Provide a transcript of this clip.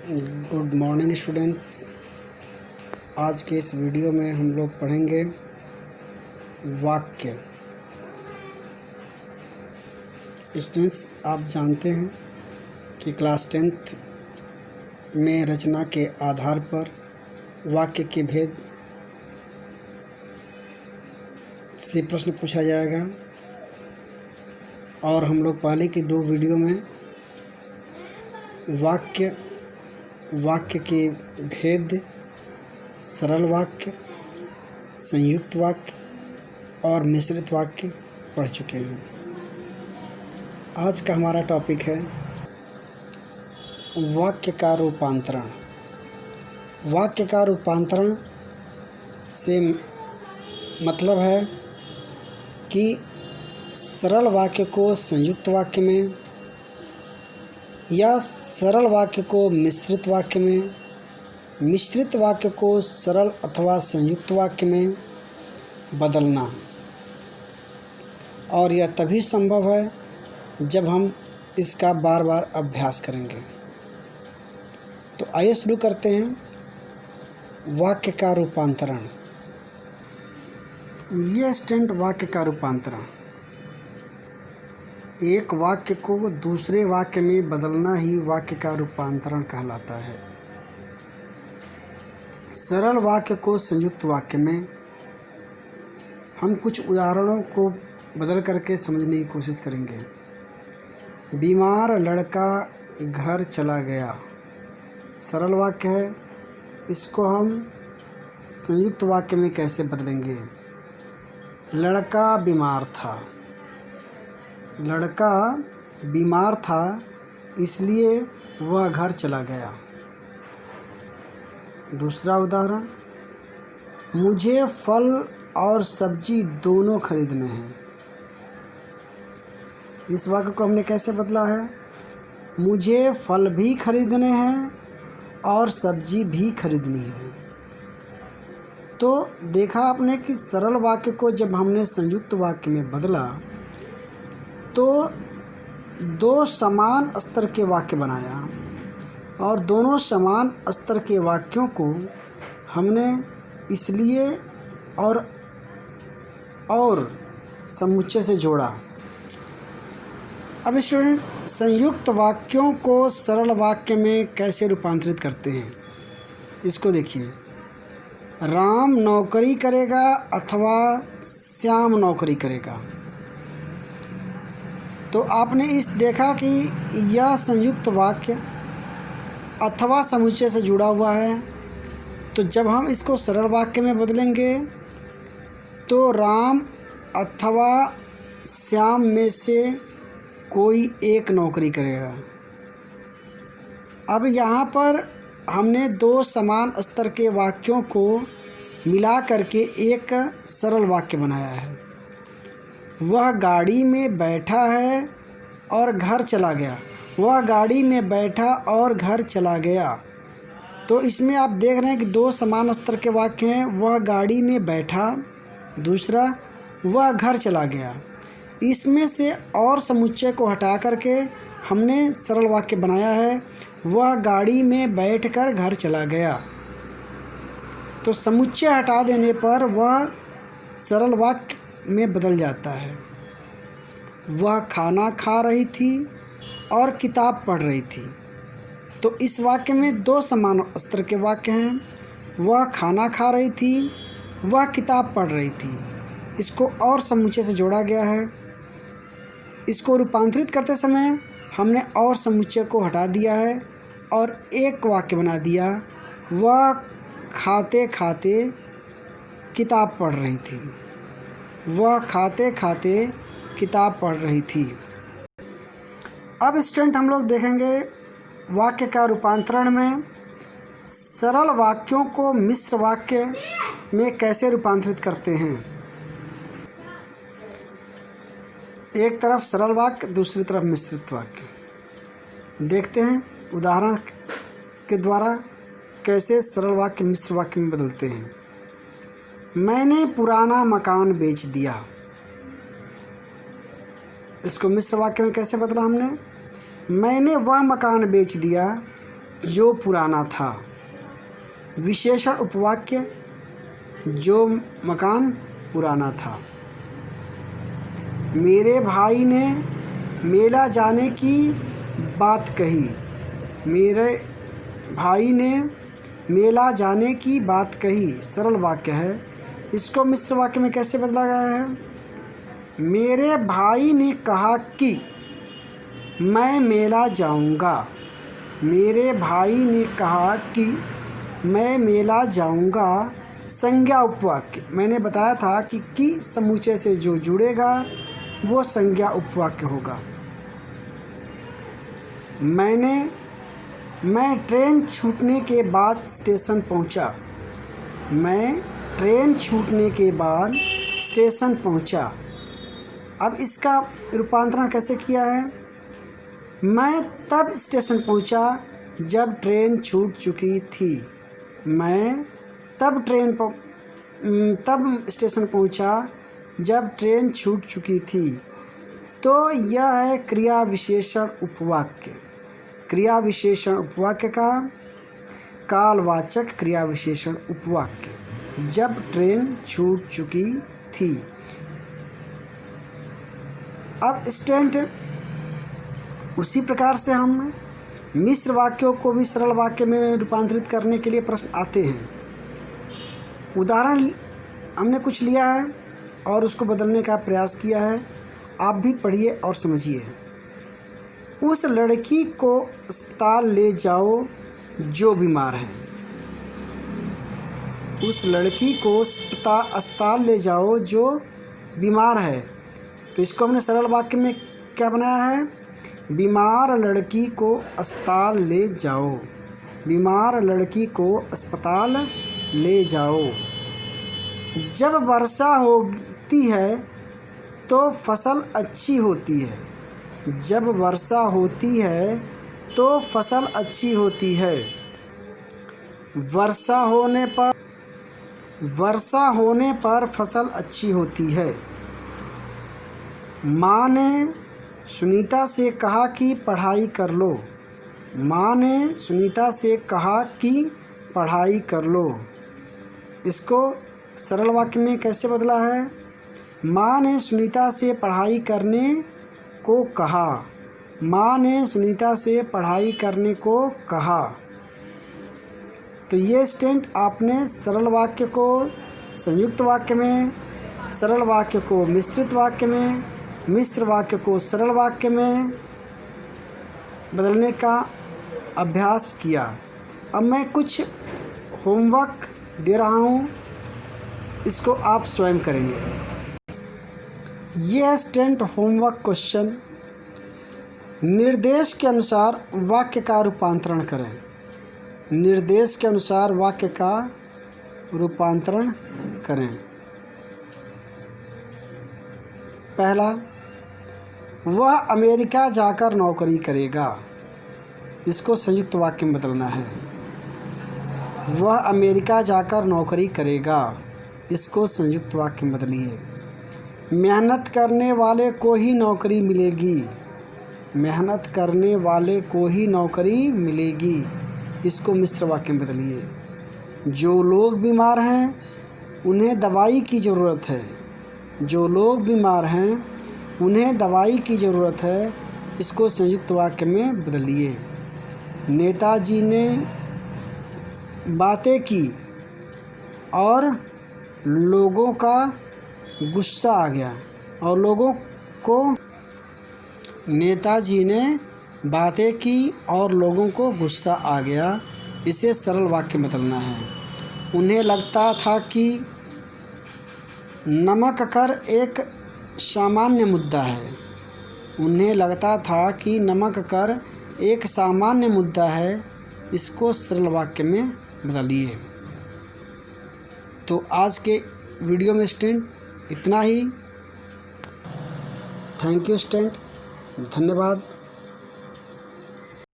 Good morning students. आज के इस वीडियो में हम लोग पढ़ेंगे वाक्य। स्टूडेंट्स, आप जानते हैं कि क्लास 10th में रचना के आधार पर वाक्य के भेद से प्रश्न पूछा जाएगा और हम लोग पहले की 2 वीडियो में वाक्य के भेद, सरल वाक्य, संयुक्त वाक्य और मिश्रित वाक्य पढ़ चुके हैं। आज का हमारा टॉपिक है वाक्य का रूपांतरण। वाक्य का रूपांतरण से मतलब है कि सरल वाक्य को संयुक्त वाक्य में या सरल वाक्य को मिश्रित वाक्य में, मिश्रित वाक्य को सरल अथवा संयुक्त वाक्य में बदलना। और यह तभी संभव है जब हम इसका बार बार अभ्यास करेंगे। तो आइए शुरू करते हैं वाक्य का रूपांतरण। ये स्टूडेंट वाक्य का रूपांतरण एक वाक्य को दूसरे वाक्य में बदलना ही वाक्य का रूपांतरण कहलाता है। सरल वाक्य को संयुक्त वाक्य में हम कुछ उदाहरणों को बदल करके समझने की कोशिश करेंगे। बीमार लड़का घर चला गया सरल वाक्य है, इसको हम संयुक्त वाक्य में कैसे बदलेंगे? लड़का बीमार था, लड़का बीमार था इसलिए वह घर चला गया। दूसरा उदाहरण, मुझे फल और सब्जी दोनों खरीदने हैं। इस वाक्य को हमने कैसे बदला है? मुझे फल भी खरीदने हैं और सब्जी भी खरीदनी है। तो देखा आपने कि सरल वाक्य को जब हमने संयुक्त वाक्य में बदला तो 2 समान स्तर के वाक्य बनाया और दोनों समान स्तर के वाक्यों को हमने इसलिए और समुच्चय से जोड़ा। अब स्टूडेंट, संयुक्त वाक्यों को सरल वाक्य में कैसे रूपांतरित करते हैं इसको देखिए। राम नौकरी करेगा अथवा श्याम नौकरी करेगा। तो आपने इस देखा कि यह संयुक्त वाक्य अथवा समुच्चय से जुड़ा हुआ है। तो जब हम इसको सरल वाक्य में बदलेंगे तो राम अथवा श्याम में से कोई एक नौकरी करेगा। अब यहाँ पर हमने 2 समान स्तर के वाक्यों को मिला करके एक सरल वाक्य बनाया है। वह गाड़ी में बैठा है और घर चला गया। वह गाड़ी में बैठा और घर चला गया। तो इसमें आप देख रहे हैं कि 2 समान स्तर के वाक्य हैं। वह गाड़ी में बैठा, दूसरा वह घर चला गया। इसमें से और समुच्चय को हटा करके हमने सरल वाक्य बनाया है, वह गाड़ी में बैठकर घर चला गया। तो समुच्चय हटा देने पर वह सरल वाक्य में बदल जाता है। वह खाना खा रही थी और किताब पढ़ रही थी। तो इस वाक्य में 2 समान स्तर के वाक्य हैं। वह खाना खा रही थी, वह किताब पढ़ रही थी। इसको और समुच्चय से जोड़ा गया है। इसको रूपांतरित करते समय हमने और समुच्चय को हटा दिया है और एक वाक्य बना दिया। वह खाते खाते किताब पढ़ रही थी। वह खाते खाते किताब पढ़ रही थी। अब स्टूडेंट, हम लोग देखेंगे वाक्य का रूपांतरण में सरल वाक्यों को मिश्र वाक्य में कैसे रूपांतरित करते हैं। एक तरफ सरल वाक्य, दूसरी तरफ मिश्रित वाक्य। देखते हैं उदाहरण के द्वारा कैसे सरल वाक्य मिश्र वाक्य में बदलते हैं। मैंने पुराना मकान बेच दिया। इसको मिश्र वाक्य में कैसे बदला हमने? मैंने वह मकान बेच दिया जो पुराना था। विशेषण उपवाक्य, जो मकान पुराना था। मेरे भाई ने मेला जाने की बात कही। मेरे भाई ने मेला जाने की बात कही सरल वाक्य है। इसको मिश्र वाक्य में कैसे बदला गया है? मेरे भाई ने कहा कि मैं मेला जाऊंगा। मेरे भाई ने कहा कि मैं मेला जाऊंगा। संज्ञा उपवाक्य, मैंने बताया था कि समूचे से जो जुड़ेगा वो संज्ञा उपवाक्य होगा। मैं ट्रेन छूटने के बाद स्टेशन पहुंचा। मैं ट्रेन छूटने के बाद स्टेशन पहुंचा। अब इसका रूपांतरण कैसे किया है? मैं तब स्टेशन पहुंचा जब ट्रेन छूट चुकी थी। मैं तब स्टेशन पहुंचा जब ट्रेन छूट चुकी थी। तो यह है क्रिया विशेषण उपवाक्य। क्रिया विशेषण उपवाक्य का कालवाचक क्रिया विशेषण उपवाक्य, जब ट्रेन छूट चुकी थी। अब स्टूडेंट, उसी प्रकार से हम मिश्र वाक्यों को भी सरल वाक्य में रूपांतरित करने के लिए प्रश्न आते हैं। उदाहरण हमने कुछ लिया है और उसको बदलने का प्रयास किया है। आप भी पढ़िए और समझिए। उस लड़की को अस्पताल ले जाओ जो बीमार है। उस लड़की को अस्पताल ले जाओ जो बीमार है। तो इसको हमने सरल वाक्य में क्या बनाया है? बीमार लड़की को अस्पताल ले जाओ। बीमार लड़की को अस्पताल ले जाओ। जब वर्षा होती है तो फसल अच्छी होती है। जब वर्षा होती है तो फसल अच्छी होती है। वर्षा होने पर फसल अच्छी होती है। माँ ने सुनीता से कहा कि पढ़ाई कर लो। माँ ने सुनीता से कहा कि पढ़ाई कर लो। इसको सरल वाक्य में कैसे बदला है? माँ ने सुनीता से पढ़ाई करने को कहा। माँ ने सुनीता से पढ़ाई करने को कहा। तो ये स्टूडेंट आपने सरल वाक्य को संयुक्त वाक्य में, सरल वाक्य को मिश्रित वाक्य में, मिश्र वाक्य को सरल वाक्य में बदलने का अभ्यास किया। अब मैं कुछ होमवर्क दे रहा हूँ, इसको आप स्वयं करेंगे। ये है स्टूडेंट होमवर्क क्वेश्चन। निर्देश के अनुसार वाक्य का रूपांतरण करें। निर्देश के अनुसार वाक्य का रूपांतरण करें। पहला, वह अमेरिका जाकर नौकरी करेगा। इसको संयुक्त वाक्य में बदलना है। वह अमेरिका जाकर नौकरी करेगा। इसको संयुक्त वाक्य में बदलिए। मेहनत करने वाले को ही नौकरी मिलेगी। मेहनत करने वाले को ही नौकरी मिलेगी। इसको मिश्र वाक्य में बदलिए। जो लोग बीमार हैं उन्हें दवाई की ज़रूरत है। जो लोग बीमार हैं उन्हें दवाई की ज़रूरत है। इसको संयुक्त वाक्य में बदलिए। नेताजी ने बातें की और लोगों का गुस्सा आ गया। और लोगों को नेताजी ने बातें की और लोगों को गुस्सा आ गया। इसे सरल वाक्य में बदलना है। उन्हें लगता था कि नमक कर एक सामान्य मुद्दा है। उन्हें लगता था कि नमक कर एक सामान्य मुद्दा है। इसको सरल वाक्य में बदलिए। तो आज के वीडियो में स्टूडेंट इतना ही। थैंक यू स्टूडेंट, धन्यवाद।